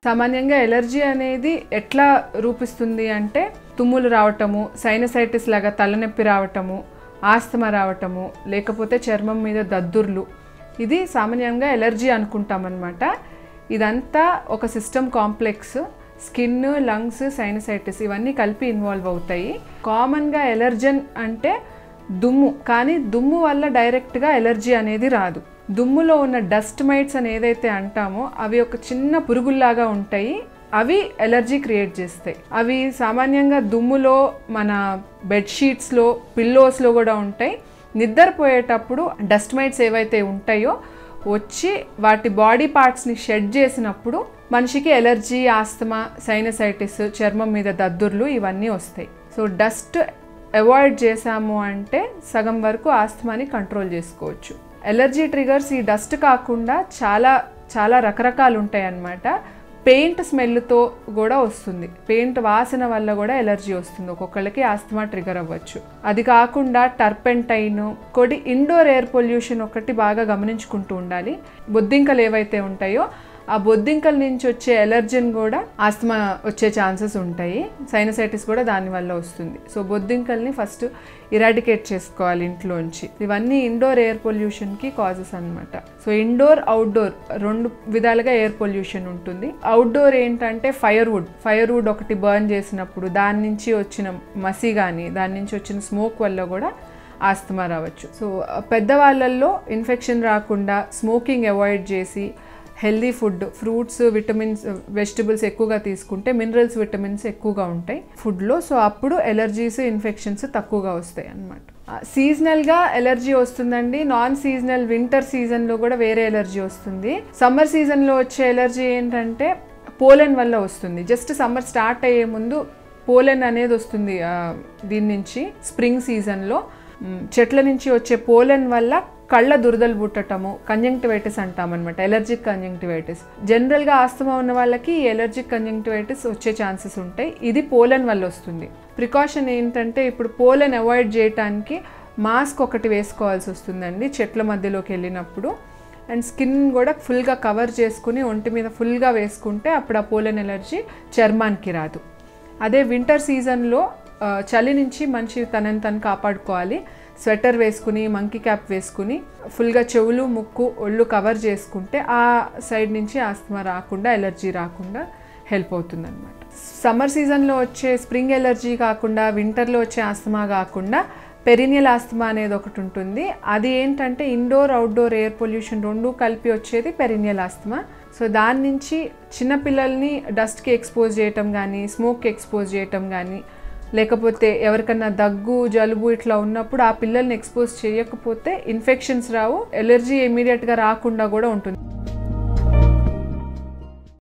సామాన్యంగా ఎలర్జీ అనేది ఎట్లా రూపిస్తుంది అంటే తుమ్ములు రావటము, సైనసైటిస్ లాగా తలనొప్పి రావటము, ఆస్తమా రావటము, లేకపోతే చర్మం మీద దద్దుర్లు, ఇది సామాన్యంగా ఎలర్జీ అనుకుంటామన్నమాట. ఇదంతా ఒక system complex. Skin, lungs, sinusitis ఇవన్నీ కలిపి ఇన్వాల్వ్ అవుతాయి. కామన్గా ఎలర్జన్ అంటే దుమ్ము, కానీ దుమ్ము వల్ల డైరెక్ట్గా ఎలర్జీ అనేది రాదు. దుమ్ములో ఉన్న డస్ట్ మైట్స్ అని ఏదైతే అంటామో అవి ఒక చిన్న పురుగుల్లాగా ఉంటాయి, అవి ఎలర్జీ క్రియేట్ చేస్తాయి. అవి సామాన్యంగా దుమ్ములో, మన బెడ్షీట్స్లో, పిల్లోస్లో కూడా ఉంటాయి. నిద్రపోయేటప్పుడు డస్ట్ మైట్స్ ఏవైతే ఉంటాయో వచ్చి వాటి బాడీ పార్ట్స్ని షెడ్ చేసినప్పుడు మనిషికి ఎలర్జీ, ఆస్తమా, సైనసైటిస్, చర్మం మీద దద్దుర్లు ఇవన్నీ వస్తాయి. సో డస్ట్ అవాయిడ్ చేసాము అంటే సగం వరకు ఆస్తమాని కంట్రోల్ చేసుకోవచ్చు. ఎలర్జీ ట్రిగర్స్ ఈ డస్ట్ కాకుండా చాలా రకరకాలు ఉంటాయి అన్నమాట. పెయింట్ స్మెల్తో కూడా వస్తుంది, పెయింట్ వాసన వల్ల కూడా ఎలర్జీ వస్తుంది, ఒక్కొక్కళ్ళకి ఆస్తమా ట్రిగర్ అవ్వచ్చు. అది కాకుండా టర్పెంటైన్, కొద్ది ఇండోర్ ఎయిర్ పొల్యూషన్ ఒకటి బాగా గమనించుకుంటూ ఉండాలి. బొద్దింకలు ఏవైతే ఉంటాయో ఆ బొద్దింకల నుంచి వచ్చే ఎలర్జన్ కూడా ఆస్తమా వచ్చే ఛాన్సెస్ ఉంటాయి. సైనసైటిస్ కూడా దానివల్ల వస్తుంది. సో బొద్దింకల్ని ఫస్ట్ ఇరాడికేట్ చేసుకోవాలి ఇంట్లోంచి. ఇవన్నీ ఇండోర్ ఎయిర్ పొల్యూషన్కి కాజెస్ అనమాట. సో ఇండోర్, అవుట్డోర్ రెండు విధాలుగా ఎయిర్ పొల్యూషన్ ఉంటుంది. అవుట్డోర్ ఏంటంటే ఫైర్ వుడ్ ఒకటి బర్న్ చేసినప్పుడు దాని నుంచి వచ్చిన మసి కానీ దాని నుంచి వచ్చిన స్మోక్ వల్ల కూడా ఆస్తమా రావచ్చు. సో పెద్దవాళ్ళల్లో ఇన్ఫెక్షన్ రాకుండా స్మోకింగ్ అవాయిడ్ చేసి healthy food, fruits, vitamins, vegetables ఎక్కువగా తీసుకుంటే మినరల్స్, విటమిన్స్ ఎక్కువగా ఉంటాయి ఫుడ్లో. సో అప్పుడు ఎలర్జీస్, ఇన్ఫెక్షన్స్ తక్కువగా వస్తాయి అన్నమాట. సీజనల్గా ఎలర్జీ వస్తుందండి. నాన్ సీజనల్ వింటర్ సీజన్లో కూడా వేరే ఎలర్జీ వస్తుంది. సమ్మర్ సీజన్లో వచ్చే ఎలర్జీ ఏంటంటే పోలెన్ వల్ల వస్తుంది. జస్ట్ సమ్మర్ స్టార్ట్ అయ్యే ముందు పోలెన్ అనేది వస్తుంది. దీని నుంచి స్ప్రింగ్ సీజన్లో చెట్ల నుంచి వచ్చే పోలెన్ వల్ల కళ్ళ దురదలు పుట్టటము, కంజంక్టివైటిస్ అంటామన్నమాట, ఎలర్జిక్ కంజంక్టివైటిస్. జనరల్గా ఆస్తమా ఉన్న వాళ్ళకి ఈ ఎలర్జిక్ కంజంక్టివైటిస్ వచ్చే ఛాన్సెస్ ఉంటాయి. ఇది పోలెన్ వల్ల వస్తుంది. ప్రికాషన్ ఏంటంటే ఇప్పుడు పోలెన్ అవాయిడ్ చేయడానికి మాస్క్ ఒకటి వేసుకోవాల్సి వస్తుందండి చెట్ల మధ్యలోకి వెళ్ళినప్పుడు. అండ్ స్కిన్ కూడా ఫుల్గా కవర్ చేసుకుని ఒంటి మీద ఫుల్గా వేసుకుంటే అప్పుడు ఆ పోలెన్ ఎలర్జీ చర్మానికి రాదు. అదే వింటర్ సీజన్లో చలి నుంచి మనిషి తనని తను కాపాడుకోవాలి. స్వెటర్ వేసుకుని, మంకీ క్యాప్ వేసుకుని, ఫుల్గా చెవులు, ముక్కు, ఒళ్ళు కవర్ చేసుకుంటే ఆ సైడ్ నుంచి ఆస్తమా రాకుండా, ఎలర్జీ రాకుండా హెల్ప్ అవుతుంది అనమాట. సమ్మర్ సీజన్లో వచ్చే స్ప్రింగ్ ఎలర్జీ కాకుండా, వింటర్లో వచ్చే ఆస్తమా కాకుండా పెరినియల్ ఆస్తమా అనేది ఒకటి ఉంటుంది. అది ఏంటంటే ఇండోర్, అవుట్డోర్ ఎయిర్ పొల్యూషన్ రెండు కలిపి వచ్చేది పెరినియల్ ఆస్తమా. సో దాని నుంచి చిన్నపిల్లల్ని డస్ట్కి ఎక్స్పోజ్ చేయటం కానీ, స్మోక్కి ఎక్స్పోజ్ చేయటం కానీ, లేకపోతే ఎవరికన్నా దగ్గు, జలుబు ఇట్లా ఉన్నప్పుడు ఆ పిల్లల్ని ఎక్స్పోజ్ చేయకపోతే ఇన్ఫెక్షన్స్ రావు, ఎలర్జీ ఇమీడియట్గా రాకుండా కూడా ఉంటుంది.